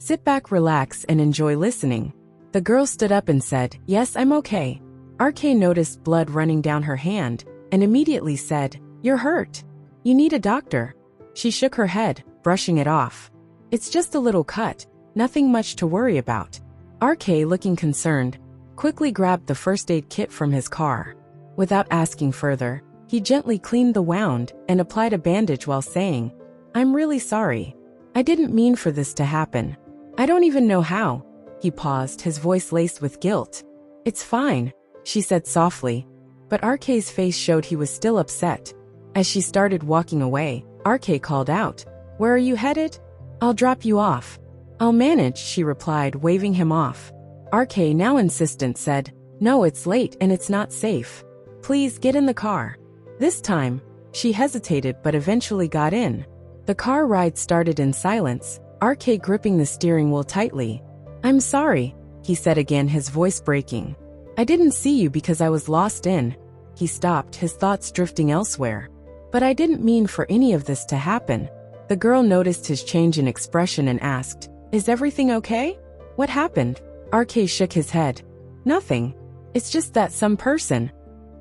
Sit back, relax, and enjoy listening." The girl stood up and said, "Yes, I'm okay." RK noticed blood running down her hand and immediately said, "You're hurt. You need a doctor." She shook her head, brushing it off. "It's just a little cut, nothing much to worry about." RK, looking concerned, quickly grabbed the first aid kit from his car. Without asking further, he gently cleaned the wound and applied a bandage while saying, "I'm really sorry. I didn't mean for this to happen. I don't even know how." He paused, his voice laced with guilt. "It's fine," she said softly, but RK's face showed he was still upset. As she started walking away, RK called out, "Where are you headed?" "I'll drop you off." "I'll manage," she replied, waving him off. RK, now insistent, said, "No, it's late and it's not safe. Please get in the car." This time, she hesitated but eventually got in. The car ride started in silence, RK gripping the steering wheel tightly. "I'm sorry," he said again, his voice breaking. "I didn't see you because I was lost in." He stopped, his thoughts drifting elsewhere. "But I didn't mean for any of this to happen." The girl noticed his change in expression and asked, "Is everything okay? What happened?" RK shook his head. "Nothing. It's just that some person."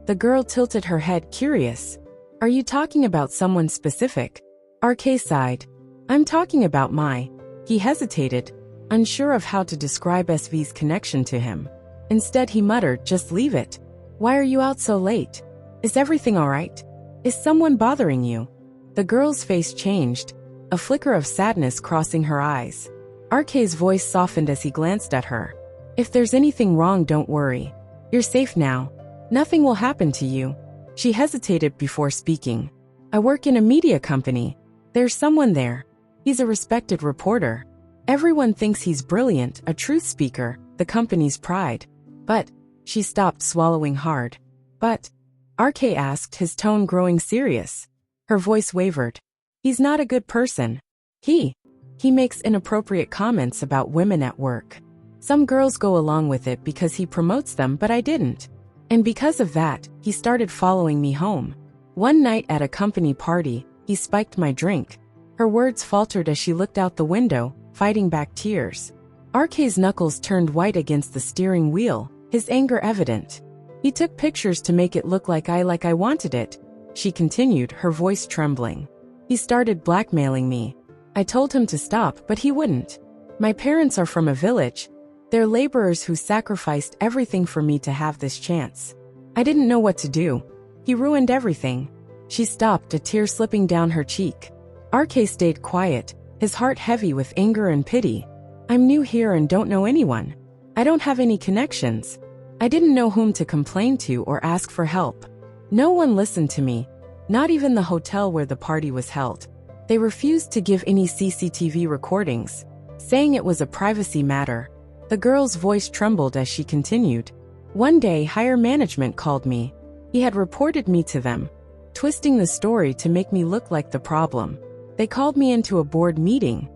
The girl tilted her head, curious. "Are you talking about someone specific?" RK sighed. "I'm talking about my..." He hesitated, unsure of how to describe SV's connection to him. Instead he muttered, "Just leave it. Why are you out so late? Is everything alright? Is someone bothering you?" The girl's face changed, a flicker of sadness crossing her eyes. RK's voice softened as he glanced at her. "If there's anything wrong, don't worry. You're safe now. Nothing will happen to you." She hesitated before speaking. "I work in a media company. There's someone there. He's a respected reporter. Everyone thinks he's brilliant, a truth speaker, the company's pride. But..." She stopped, swallowing hard. "But?" RK asked, his tone growing serious. Her voice wavered. "He's not a good person. He makes inappropriate comments about women at work. Some girls go along with it because he promotes them, but I didn't. And because of that, he started following me home. One night at a company party, he spiked my drink." Her words faltered as she looked out the window, fighting back tears. RK's knuckles turned white against the steering wheel, his anger evident. "He took pictures to make it look like I wanted it," she continued, her voice trembling. "He started blackmailing me. I told him to stop, but he wouldn't. My parents are from a village. They're laborers who sacrificed everything for me to have this chance. I didn't know what to do. He ruined everything." She stopped, a tear slipping down her cheek. RK stayed quiet, his heart heavy with anger and pity. "I'm new here and don't know anyone. I don't have any connections. I didn't know whom to complain to or ask for help. No one listened to me, not even the hotel where the party was held. They refused to give any CCTV recordings, saying it was a privacy matter." The girl's voice trembled as she continued. "One day, higher management called me. He had reported me to them, twisting the story to make me look like the problem. They called me into a board meeting,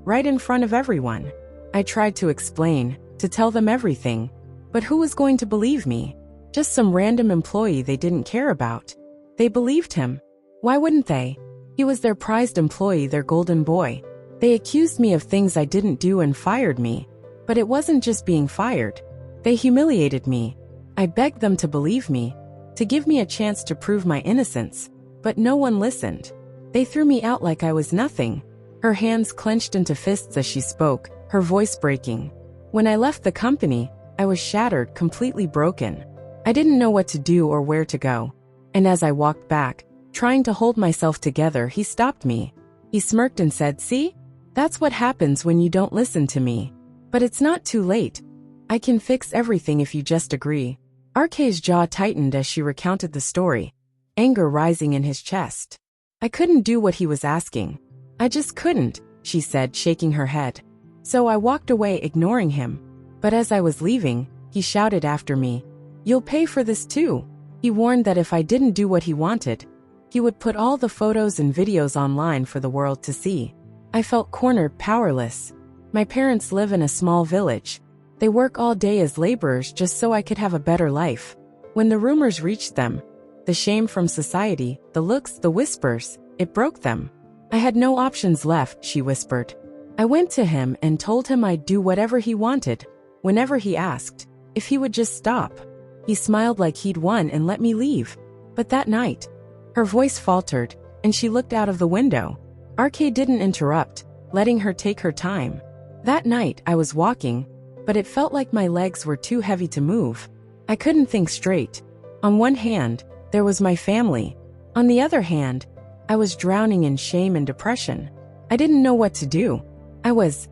right in front of everyone. I tried to explain, to tell them everything. But who was going to believe me? Just some random employee they didn't care about. They believed him. Why wouldn't they? He was their prized employee, their golden boy. They accused me of things I didn't do and fired me. But it wasn't just being fired. They humiliated me. I begged them to believe me, to give me a chance to prove my innocence. But no one listened. They threw me out like I was nothing." Her hands clenched into fists as she spoke, her voice breaking. "When I left the company, I was shattered, completely broken. I didn't know what to do or where to go. And as I walked back, trying to hold myself together, he stopped me. He smirked and said, 'See? That's what happens when you don't listen to me. But it's not too late. I can fix everything if you just agree.'" RK's jaw tightened as she recounted the story, anger rising in his chest. "I couldn't do what he was asking. I just couldn't," she said, shaking her head. "So I walked away, ignoring him. But as I was leaving, he shouted after me, 'You'll pay for this too.' He warned that if I didn't do what he wanted, he would put all the photos and videos online for the world to see. I felt cornered, powerless. My parents live in a small village. They work all day as laborers just so I could have a better life. When the rumors reached them, the shame from society, the looks, the whispers, it broke them. I had no options left," she whispered. I went to him and told him I'd do whatever he wanted, whenever he asked, if he would just stop. He smiled like he'd won and let me leave. But that night, her voice faltered, and she looked out of the window. RK didn't interrupt, letting her take her time. That night, I was walking, but it felt like my legs were too heavy to move. I couldn't think straight. On one hand, there was my family. On the other hand, I was drowning in shame and depression. I didn't know what to do. I was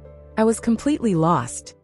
completely lost.